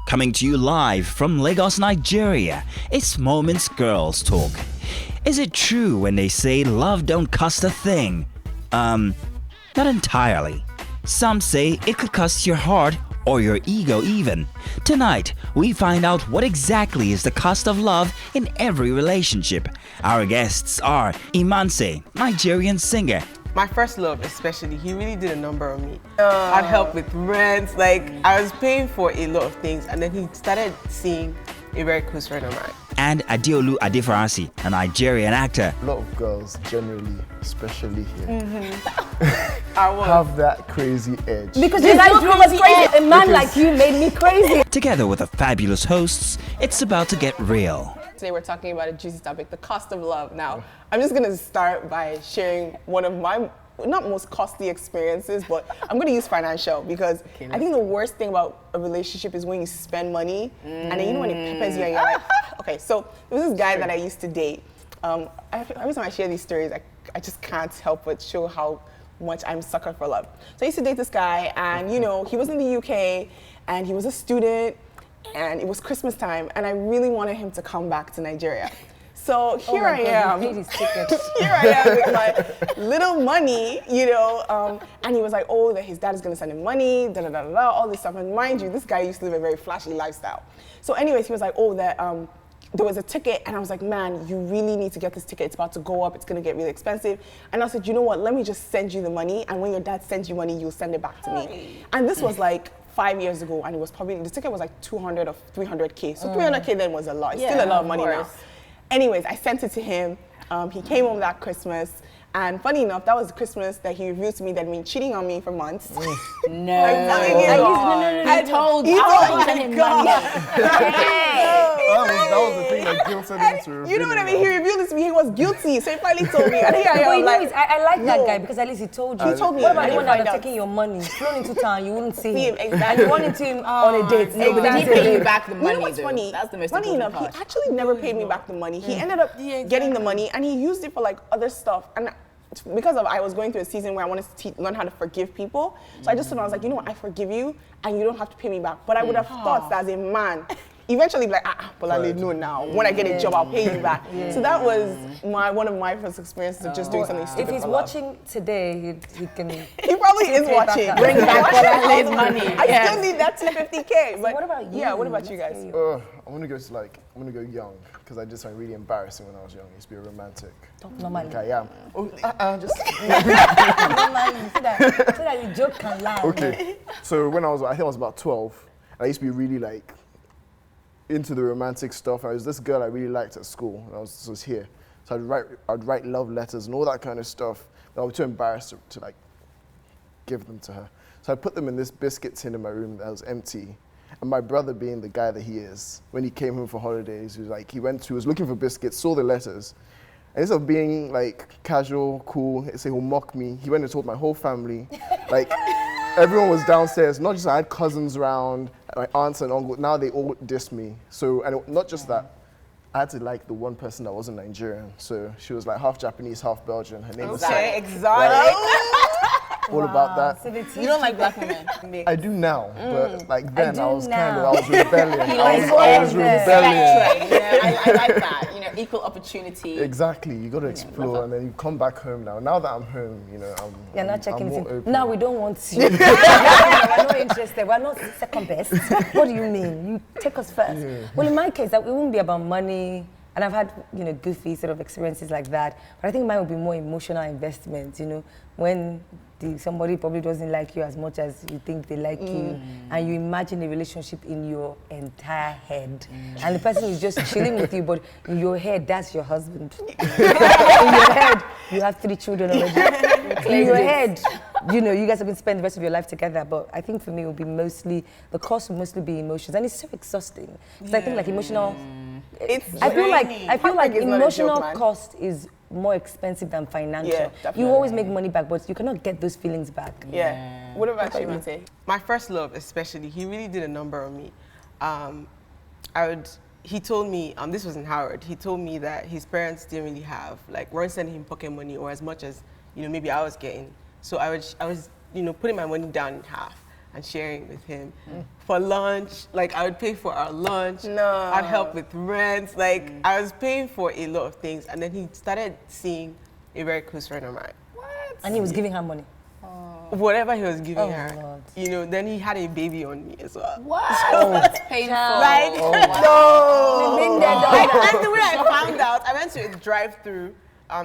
Coming to you live from Lagos, Nigeria, it's Moments Girls Talk. Is it true when they say love don't cost a thing? Not entirely. Some say it could cost your heart or your ego even. Tonight, we find out what exactly is the cost of love in every relationship. Our guests are Imanse, Nigerian singer. My first love especially, he really did a number on me. I'd help with rent, like I was paying for a lot of things, and then he started seeing a very close friend of mine. And Adeolu Adefarasi, a Nigerian actor. A lot of girls generally, especially here, I have that crazy edge. Because you guys drove us crazy. A man like you made me crazy. Together with the fabulous hosts, it's about to get real. Today we're talking about a juicy topic, the cost of love. Now, I'm just gonna start by sharing one of my, not most costly experiences, but I'm gonna use financial because I think the worst thing about a relationship is when you spend money and then you know when it peppers you and you're like, okay, so there was this guy that I used to date. Every time I share these stories, I just can't help but show how much I'm sucker for love. So I used to date this guy and you know, he was in the UK and he was a student and it was Christmas time and I really wanted him to come back to Nigeria. So here I am. Here I am with my little money, you know, and he was like, oh, that his dad is gonna send him money, da da da da, all this stuff. And mind you, this guy used to live a very flashy lifestyle. So anyways, he was like, oh, that there was a ticket, and I was like, man, you really need to get this ticket. It's about to go up. It's gonna get really expensive. And I said, you know what? Let me just send you the money, and when your dad sends you money, you'll send it back to me. And this was like 5 years ago, and it was probably, the ticket was like 200 or 300K. So 300K then was a lot. It's still a lot of money now. Anyways, I sent it to him. He came home that Christmas. And funny enough, that was the Christmas that he revealed to me that he'd been cheating on me for months. No. I told you. That was the thing that guilted him to. You know what I mean? He revealed this to me. He was guilty. So he finally told me. And here I am. Like, I like that guy because at least he told you. He told me. What about the one that was taking your money, flown into town, you wouldn't see him. Exactly. And you run into him on a date. No, but he paid you back the money. You know what's funny? That's the most funny enough, part. he actually never paid me back the money. He ended up getting the money and he used it for like other stuff. And because I was going through a season where I wanted to learn how to forgive people, so I just told him, I was like, you know what, I forgive you and you don't have to pay me back. But I would have thought that as a man, eventually be like, but I know now. When I get a job, I'll pay you back. So that was one of my first experiences of just doing something stupid. If he's watching today, he can. He probably is watching. Bring back Bola's money. I still need that 250K. But what about you? Yeah, what about you guys? I'm gonna go young because I did something really embarrassing when I was young. I used to be a romantic. Normally. Like I am. Just. Normally, so that the joke can land. Okay. So when I think I was about 12, I used to be really like into the romantic stuff. I was this girl I really liked at school. And I was here. So I'd write love letters and all that kind of stuff. But I was too embarrassed to like give them to her. So I put them in this biscuit tin in my room that was empty. And my brother, being the guy that he is, when he came home for holidays, he was looking for biscuits, saw the letters. And instead of being like casual, cool, he'll mock me, he went and told my whole family. Like, everyone was downstairs, not just I had cousins around, my aunts and uncles, now they all dissed me. So, and not just that, I had to like the one person that wasn't Nigerian. So she was like half Japanese, half Belgian. Her name was Okay, exotic. all about that. You don't like black women? I do now, but like then I was now. rebellion. I was rebellion. I like that. You know, equal opportunity. Exactly, you got to explore and then you come back home now. Now that I'm home, you know, You're not checking I'm more it. open. Now we don't want you. We're not interested. We're not second best. What do you mean? You take us first. Yeah. Well, in my case, it wouldn't be about money. And I've had, you know, goofy sort of experiences like that. But I think mine would be more emotional investment, you know, when somebody probably doesn't like you as much as you think they like you, and you imagine a relationship in your entire head. And the person is just chilling with you, but in your head, that's your husband. In your head, you have 3 children already. In your head, you know, you guys are going to spend the rest of your life together. But I think for me, it will be the cost will mostly be emotions. And it's so exhausting. Because I think like emotional, I feel like emotional cost is more expensive than financial. Yeah, definitely. You always make money back, but you cannot get those feelings back. Yeah. What about you, Mate? My first love, especially, he really did a number on me. He told me, this was in Howard, he told me that his parents didn't really have, like, weren't sending him pocket money or as much as, you know, maybe I was getting. So I was, you know, putting my money down in half. and sharing with him. For lunch, like I would pay for our lunch. No. I'd help with rent. Like I was paying for a lot of things. And then he started seeing a very close friend of mine. And he was giving her money. Whatever he was giving her, Lord. you know, then he had a baby on me as well. That's painful. Like, Been there, done that. and the way I found out, I went to a drive-through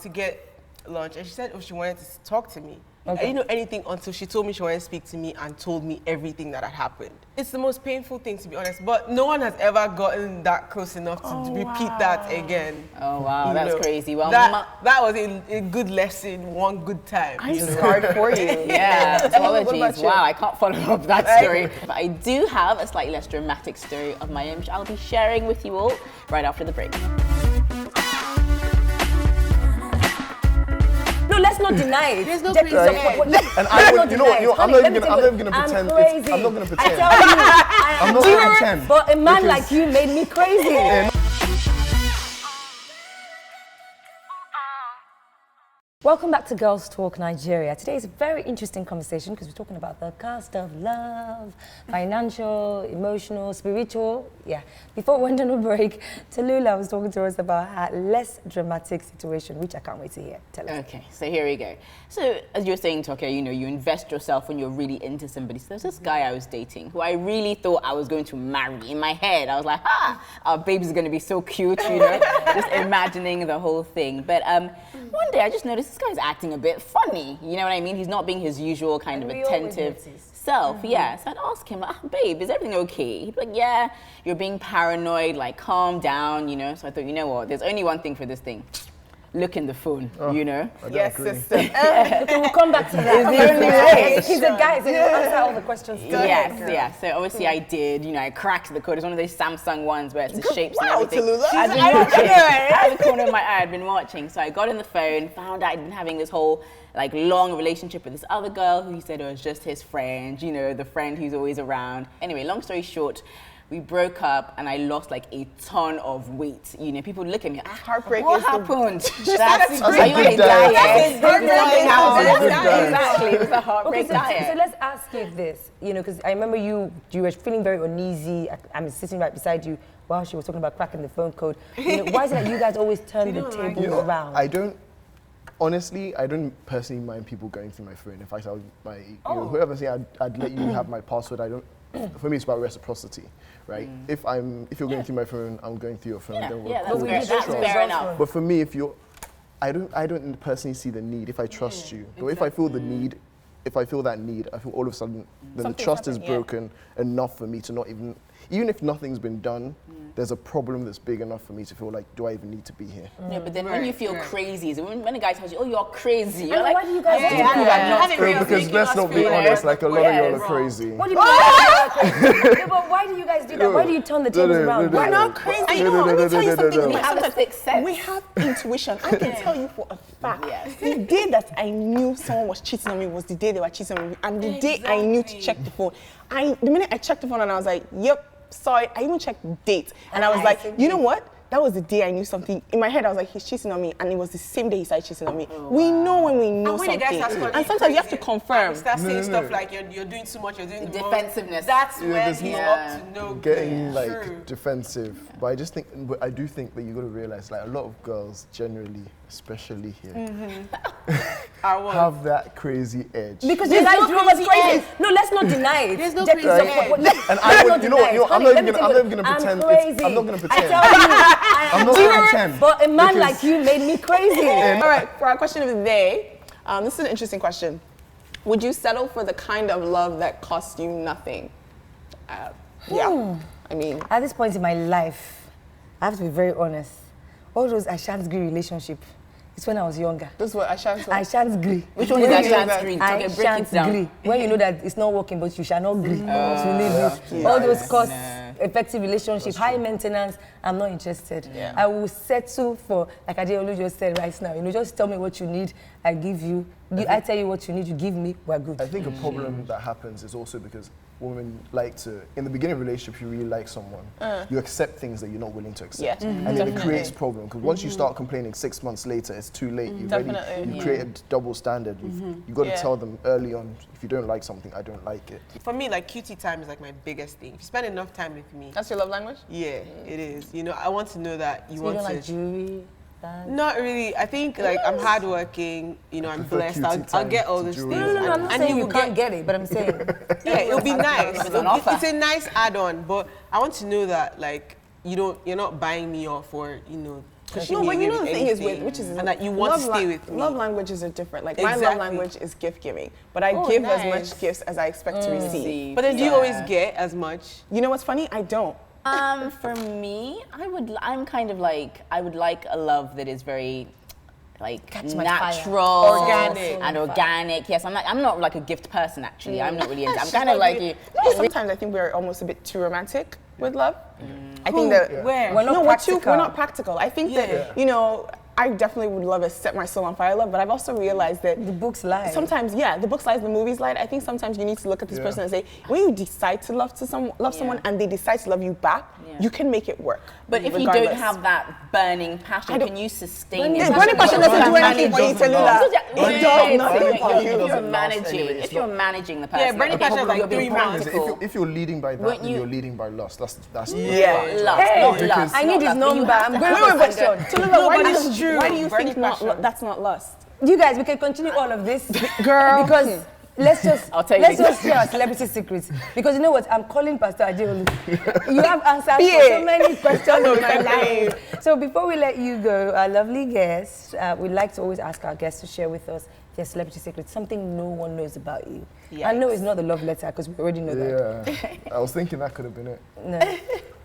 to get lunch, and she said, she wanted to talk to me. I didn't know anything until she told me she wanted to speak to me and told me everything that had happened. It's the most painful thing, to be honest, but no one has ever gotten that close enough to repeat that again. Oh, wow, You that's know, crazy. Well, that was a good lesson, one good time. I'm scarred for you. yeah, What about apologies. you? Wow, I can't follow up that story. But I do have a slightly less dramatic story of my own, which I'll be sharing with you all right after the break. No, let's not deny it. There's no Jackie, crazy. And I would, you know what, I'm not even gonna pretend. I'm not gonna I pretend. tell you, I'm not gonna pretend. but a man Because- like you made me crazy. Welcome back to Girls Talk Nigeria. Today is a very interesting conversation because we're talking about the cost of love, financial, emotional, spiritual. Yeah. Before we went on a break, Tallulah was talking to us about her less dramatic situation, which I can't wait to hear. Tell us. Okay, so here we go. So as you're saying, Tokia, you know, you invest yourself when you're really into somebody. So there's this guy I was dating who I really thought I was going to marry. In my head, I was like, our baby's going to be so cute, you know, just imagining the whole thing. But one day I just noticed this guy's acting a bit funny. You know what I mean? He's not being his usual kind of we always attentive notice. self. Yeah, so I'd ask him, babe, is everything okay? He'd be like, yeah, you're being paranoid, like calm down, you know. So I thought, you know what, there's only one thing for this thing. Look in the phone, you know? I don't Yes, agree. sister. Okay, we'll come back to that. It's the only way. He's a guy, so he'll answer all the questions. Yes, yeah. So obviously I did, you know, I cracked the code. It's one of those Samsung ones where it's the shapes and Wow, everything. Tallulah. I've been watching. Out of the corner of my eye, I'd been watching. So I got on the phone, found out I'd been having this whole like long relationship with this other girl who he said was just his friend, you know, the friend who's always around. Anyway, long story short, we broke up and I lost like a ton of weight. You know, people look at me, Heartbreak what is the- happened? That's Are a you on good a diet. diet? Heartbreak That's a good diet. Exactly, it was a Okay, heartbreak so diet. let's ask you this, you know, because I remember you were feeling very uneasy. I'm sitting right beside you while she was talking about cracking the phone code. You know, why is it that you guys always turn the tables You know, around? honestly, I don't personally mind people going through my phone. In fact, you know, whoever say I'd let you have my password, I don't. For me, it's about reciprocity, right? If you're going through my phone, I'm going through your phone. Then we're That's trust. fair enough. But for me, I don't personally see the need. If I trust you, but if I feel the need, if I feel that need, I feel all of a sudden then the trust is broken enough for me to not even if nothing's been done, there's a problem that's big enough for me to feel like, do I even need to be here? Yeah, but then when you feel crazy, so when a guy tells you, oh, you're crazy, you're And like, why do you guys do you that? are not Because let's not be honest, like a lot of y'all are crazy. What do you mean? No, but why do you guys do that? Why do you turn the tables around? We're not crazy. I know. Let me tell you something. we have a sixth sense. We have intuition. I can tell you for a fact. Yes. The day that I knew someone was cheating on me was the day they were cheating on me, and the day I knew to check the phone. The minute I checked the phone and I was like, yep, sorry. I even checked the date, and I was like, you know what? That was the day I knew something. In my head, I was like, he's cheating on me, and it was the same day he started cheating on me. We know when we know And when you something, guys start and sometimes you have to confirm. Start saying stuff like you're doing too much, you're doing the most. Defensiveness. That's when there's he's no- up to no Getting good. like True. defensive, but I do think that you got to realize, like a lot of girls generally, especially here, I was. have that crazy edge. Because you guys drove us crazy. No, let's not deny it. There's no Jackie, crazy so- edge. let's And I would, not you know, deny you know, it. I'm Honey, not let me even tell gonna, you, I'm not even gonna I'm pretend. crazy. I'm not gonna I pretend. tell you, I'm not gonna pretend. but a man Because- like you made me crazy. All right, for our question of the day, this is an interesting Would you settle for the kind of love that costs you nothing? Yeah. I mean, At this point in my life, I have to be very honest. All those I shan't agree relationship, it's when I was younger. this is what I shan't I shan't agree. Which one is that chance screen? I Okay, break shan't it down. agree. When you know that it's not working, but you shall not agree to leave it. All those cost effective relationship, high maintenance, I'm not interested. Yeah. I will settle for, like Adeolu just said right now, you know, just tell me what you need, I give you. I tell you what you need, you give me, we're good. I think a problem that happens is also because women like to, in the beginning of a relationship, you really like someone, you accept things that you're not willing to accept. Yeah, And then it creates problem, because once you start complaining 6 months later, it's too late. You've created double standard. You've got to tell them early on, if you don't like something, I don't like it. For me, like QT time is like my biggest thing. If you spend enough time with me, That's your love language? yeah, it is. You know, I want to know that you So you want don't to. like jewelry? That? Not really. I think like I'm hardworking. You know, I'm prefer blessed. QT I'll time get all to those jewelry. things. No, I'm not and saying you you will can't get it, but I'm saying. Yeah, it'll be nice. It's an offer. It's a nice add-on, but I want to know that like you're not buying me off or pushing No, me but away you know with the thing is anything, which is and that you want to stay with me. Love languages are different. Like my love Exactly. language is gift giving, but I Oh, give nice. as much gifts as I expect to receive. But then do you always get as much? You know what's funny? I don't. For me, I'm kind of like, I would like a love that is very like Catch my fire. natural, Organic. and organic. Yes, I'm not like a gift person actually. I'm not really into. I'm kind of like you. Sometimes I think we're almost a bit too romantic with love. I think that Where? We're not no, practical. we're not practical. I think that I definitely would love a set my soul on fire love, but I've also realized that The books lie. sometimes, the books lie, the movies lie. I think sometimes you need to look at this person and say, when you decide to love someone and they decide to love you back, you can make it work. But if you don't have that burning passion, can you sustain it? Burning passion doesn't do anything for you, Tallulah. It does nothing for you. If you're managing the person, burning passion is like you're being 3 months. practical. If you're leading by that, Wouldn't then you- you're leading by lust. That's Lust, Hey, not lust. I need his not lust. number. I'm going Wait, for wait, question. Tallulah, why but do it's you true. why do you Burning think passion. that's not lust? You guys, we can continue all of this, Girl. because let's just I'll tell you let's later. just share our celebrity secrets. Because you know what, I'm calling Pastor Adeolu. You have answers Yeah. for so many questions in my life. So before we let you go, our lovely guests, we'd like to always ask our guests to share with us their celebrity secrets, something no one knows about you. I know it's not the love letter because we already know that. Yeah, I was thinking that could have been it. No.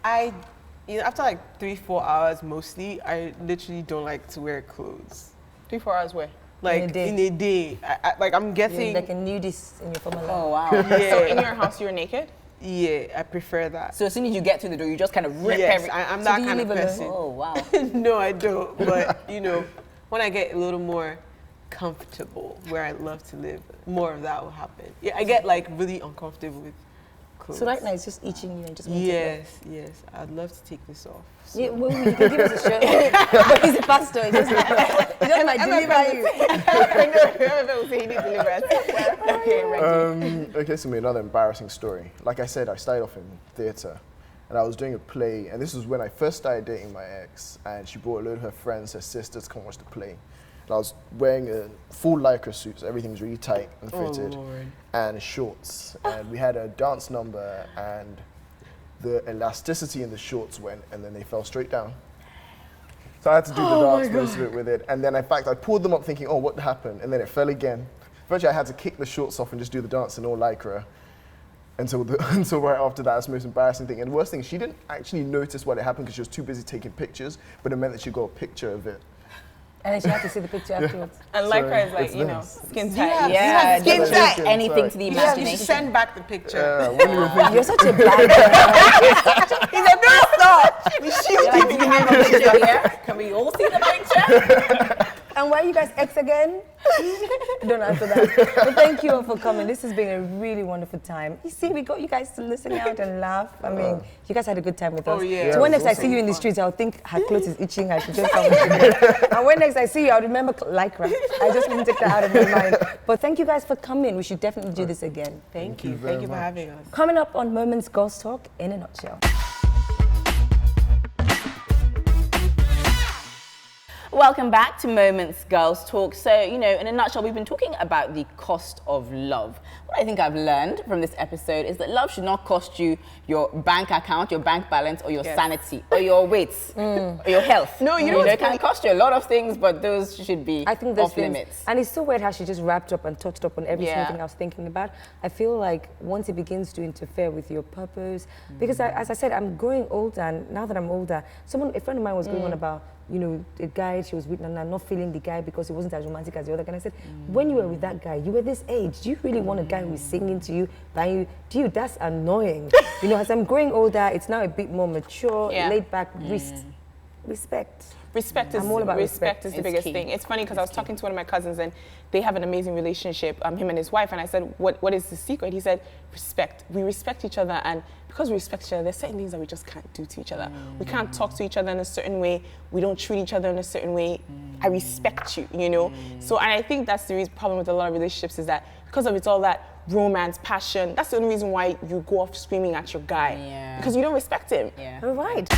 After like 3-4 hours mostly, I literally don't like to wear clothes. 3-4 hours where? Like day. in a day, like I'm You're getting. like a nudist in your former life. Oh wow. So in Yeah, your house you're naked? yeah, I prefer that. So as soon as you get to the door, you just kind of rip Yes, every. I'm So that do you kind of live alone? person. Oh wow. No, I don't. But when I get a little more comfortable where I love to live, more of that will happen. Yeah, I get like really uncomfortable with clothes. So right now it's just itching you and just want to Yes, I'd love to take this off. So. Yeah, well, you can give us a show. But he's a pastor. He just might deliver you. Whoever will say he needs deliverance. Okay, Reggie. Okay, so another embarrassing story. Like I said, I started off in theatre, and I was doing a play, and this was when I first started dating my ex, and she brought a load of her friends, her sisters, to come watch the play. And I was wearing a full lycra suit, so everything was really tight and fitted, and shorts. And we had a dance number, and the elasticity in the shorts went, and then they fell straight down. So I had to do the dance most of it with it. And then, in fact, I pulled them up thinking, oh, what happened? And then it fell again. Virtually, I had to kick the shorts off and just do the dance in all lycra. Until right after that, that's the most embarrassing thing. And the worst thing, she didn't actually notice what had happened because she was too busy taking pictures, but it meant that she got a picture of it. And then she had to see the picture afterwards. And lycra is like, it's you know, this. skin tight. Yeah, Skin just tight. anything to the You imagination. should send back the picture. When you were thinking, You're such a bad girl. He's a big star. We shoot Like, do you have a picture here? Can we all see the picture? And why are you guys ex again? Don't answer that. But thank you all for coming. This has been a really wonderful time. You see, we got you guys to listen out and laugh. I mean, you guys had a good time with us. Oh, yeah. So when Yeah, next it I was see you in the streets, I'll think her clothes is itching. I should just come with you. And when next I see you, I'll remember lycra. I just wouldn't take that out of my mind. But thank you guys for coming. We should definitely do this again. Thank you. very Thank you for much. having us. Coming up on Moments Girls Talk in a nutshell. Welcome back to Moments Girls Talk. So, in a nutshell, we've been talking about the cost of love. What I think I've learned from this episode is that love should not cost you your bank account, your bank balance, or your sanity, or your weight, or your health. No, you know it what's can funny? cost you a lot of things, but those should be I think those off things, limits. and it's so weird how she just wrapped up and touched up on every single thing I was thinking about. I feel like once it begins to interfere with your purpose, because as I said, I'm growing older, and now that I'm older, a friend of mine was going on about, a guy she was with, and I'm not feeling the guy because he wasn't as romantic as the other guy. And I said, when you were with that guy, you were this age. Do you really want a guy who is singing to you, buying you? Dude, that's annoying. As I'm growing older, it's now a bit more mature, laid back, Respect. Respect is I'm all about respect. is the It's biggest key. thing. It's funny because I was talking to one of my cousins and they have an amazing relationship, him and his wife, and I said, what is the secret? He said, respect. We respect each other, and because we respect each other, there's certain things that we just can't do to each other. We can't talk to each other in a certain way. We don't treat each other in a certain way. I respect you, you know? So, and I think that's the reason, problem with a lot of relationships is that because of it's all that romance, passion, that's the only reason why you go off screaming at your guy. Yeah. Because you don't respect him. Yeah. All right.